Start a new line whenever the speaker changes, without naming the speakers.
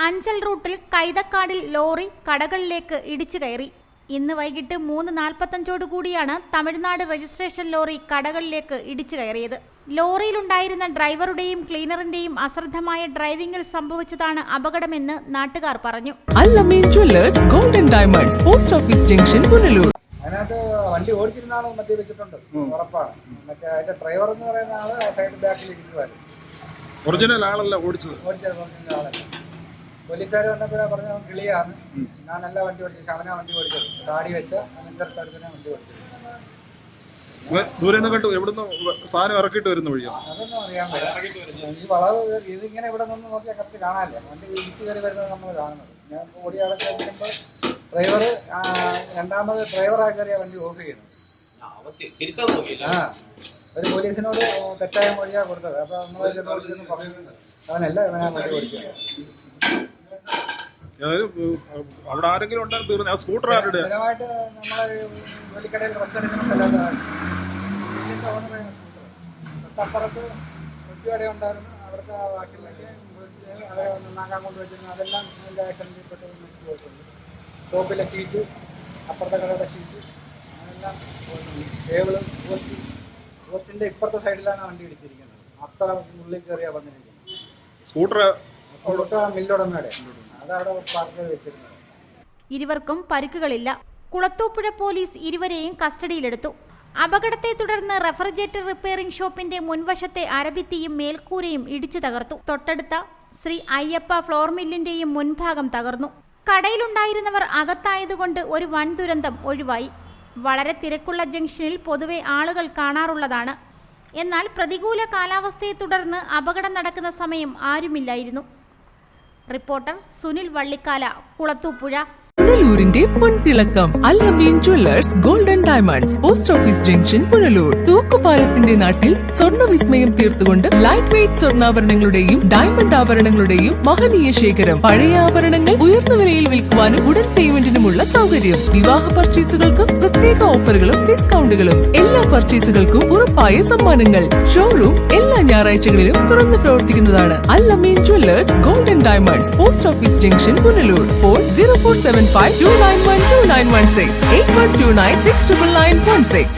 അഞ്ചൽ റൂട്ടിൽ കൈതക്കാടിൽ ലോറി കടകളിലേക്ക് ഇടിച്ചു കയറി. ഇന്ന് വൈകിട്ട് 3:45 കൂടിയാണ് തമിഴ്നാട് രജിസ്ട്രേഷൻ ലോറി കടകളിലേക്ക് ഇടിച്ചു കയറിയത്. ലോറിയിലുണ്ടായിരുന്ന ഡ്രൈവറുടെയും ക്ലീനറിന്റെയും അശ്രദ്ധമായ ഡ്രൈവിംഗിൽ സംഭവിച്ചതാണ് അപകടമെന്ന് നാട്ടുകാർ പറഞ്ഞു.
Al-Ameen jewellers golden diamonds, post office junction, Punalur.
അതിനകത്ത് വണ്ടി ഓടിച്ചിരുന്ന ആള് മദ്യപിച്ചിട്ടുണ്ട്, ഉറപ്പാണ്. മറ്റേ അതിന്റെ ഡ്രൈവർ എന്ന് പറയുന്ന ആള് സൈഡ് ബാക്കിൽ ഇരിക്കുവായിരുന്നു.
ഒറിജിനൽ ആളല്ല ഓടിച്ചത്.
ഒറിജിനൽ ആളല്ല. പോലീസുകാർ വന്നപ്പോഴാ പറഞ്ഞ കിളിയാണ്, ഞാനല്ല വണ്ടി ഓടിച്ചത്, അവനാ വണ്ടി ഓടിച്ചത്, താടി വെച്ച അങ്ങനത്തെ സ്ഥലത്തിനാ വണ്ടി ഓടിച്ചത്.
ദൂരെ നിന്ന് കണ്ടു. എവിടുന്ന് സാധനം ഇറക്കിയിട്ട് വരുന്ന വഴിയോ?
അതൊന്നും അറിയാൻ പറ്റില്ല. ഈ വളവ് ഇതിങ്ങനെ ഇവിടെ നിന്ന് നോക്കിയാൽ കറക്റ്റ് കാണാനല്ലേ, വണ്ടി ഇടിച്ചു കയറി വരുന്നത് നമ്മൾ കാണുന്നത്. ഞാൻ ഓടി അടച്ച് വരുമ്പോൾ ഡ്രൈവർ രണ്ടാമത് ഡ്രൈവറായി കയറിയ വണ്ടി ഓഫ് ചെയ്യുന്നത്. ഒരു പോലീസിനോട് തെറ്റായ മൊഴിയാ കൊടുത്തത്. അപ്പൊ നമ്മൾ ചെന്ന് പറയുന്നത് അവനല്ല ഇവനാ വണ്ടി ഓടിക്കുന്നത്.
അവിടെ ആരെങ്കിലും ഉണ്ടായിരുന്നു തീർന്നു. സ്കൂട്ടർ ആരുടെ?
സ്ഥിരമായിട്ട് നമ്മളെ ജോലിക്കടയിൽ റെസ്റ്റെടുക്കുന്ന തൊട്ടപ്പുറത്ത് ഒറ്റയടെ ഉണ്ടായിരുന്നു. അവിടുത്തെ വാഷിംഗ് മെഷീൻ അവരെ നന്നാക്കാൻ കൊണ്ട് വെച്ചിരുന്നു. അതെല്ലാം അതിൻ്റെ ആക്സിഡന്റിൽപ്പെട്ട് പോയിട്ടുണ്ട്. ടോപ്പിലെ ഷീറ്റ്, അപ്പുറത്തെ കടയുടെ ഷീറ്റ്, അതെല്ലാം പോയിട്ടുണ്ട്. ടേബിള്, പോസ്റ്റിന്റെ ഇപ്പുറത്തെ സൈഡിലാണ് വണ്ടി ഇടിച്ചിരിക്കുന്നത്. അത്ര ഉള്ളിൽ കയറിയാ വന്നിരിക്കുന്നത്.
സ്കൂട്ടർ
മില്ലുടമയുടെ അതവിടെ പാർക്ക് ചെയ്ത് വെച്ചിരുന്നത്.
ഇരുവർക്കും പരിക്കുകളില്ല. കുളത്തൂപ്പുഴ പോലീസ് ഇരുവരെയും കസ്റ്റഡിയിലെടുത്തു. അപകടത്തെ തുടർന്ന് റെഫ്രിജറേറ്റർ റിപ്പയറിംഗ് ഷോപ്പിന്റെ മുൻവശത്തെ അരഭിത്തിയും മേൽക്കൂരയും ഇടിച്ചു തകർത്തു. തൊട്ടടുത്ത ശ്രീ അയ്യപ്പ ഫ്ലോർ മില്ലിന്റെയും മുൻഭാഗം തകർന്നു. കടയിലുണ്ടായിരുന്നവർ അകത്തായതുകൊണ്ട് ഒരു വൻ ദുരന്തം ഒഴിവായി. വളരെ തിരക്കുള്ള ജംഗ്ഷനിൽ പൊതുവെ ആളുകൾ കാണാറുള്ളതാണ്. എന്നാൽ പ്രതികൂല കാലാവസ്ഥയെ തുടർന്ന് അപകടം നടക്കുന്ന സമയം ആരുമില്ലായിരുന്നു. റിപ്പോർട്ടർ സുനിൽ വള്ളിക്കാല, കുളത്തൂപ്പുഴ.
പുനലൂരിന്റെ പൊൻതിളക്കം Al-Ameen jewellers golden diamonds, post office junction, Punalur. തൂക്കുപാലത്തിന്റെ നാട്ടിൽ സ്വർണ്ണ വിസ്മയം തീർത്തുകൊണ്ട് ലൈറ്റ് വെയ്റ്റ് സ്വർണ്ണാഭരണങ്ങളുടെയും ഡയമണ്ട് ആഭരണങ്ങളുടെയും മഹനീയ ശേഖരം. പഴയ ആഭരണങ്ങൾ ഉയർന്ന വിലയിൽ വിൽക്കുവാനും ഉടൻ പേയ്മെന്റിനുമുള്ള സൗകര്യം. വിവാഹ പർച്ചേസുകൾക്കും പ്രത്യേക ഓഫറുകളും ഡിസ്കൗണ്ടുകളും. എല്ലാ പർച്ചേസുകൾക്കും ഉറപ്പായ സമ്മാനങ്ങൾ. ഷോറൂം എല്ലാ ഞായറാഴ്ചകളിലും തുറന്നു പ്രവർത്തിക്കുന്നതാണ്. Al-Ameen jewellers golden diamonds, post office junction, Punalur. Phone 0475291291 8129 69916.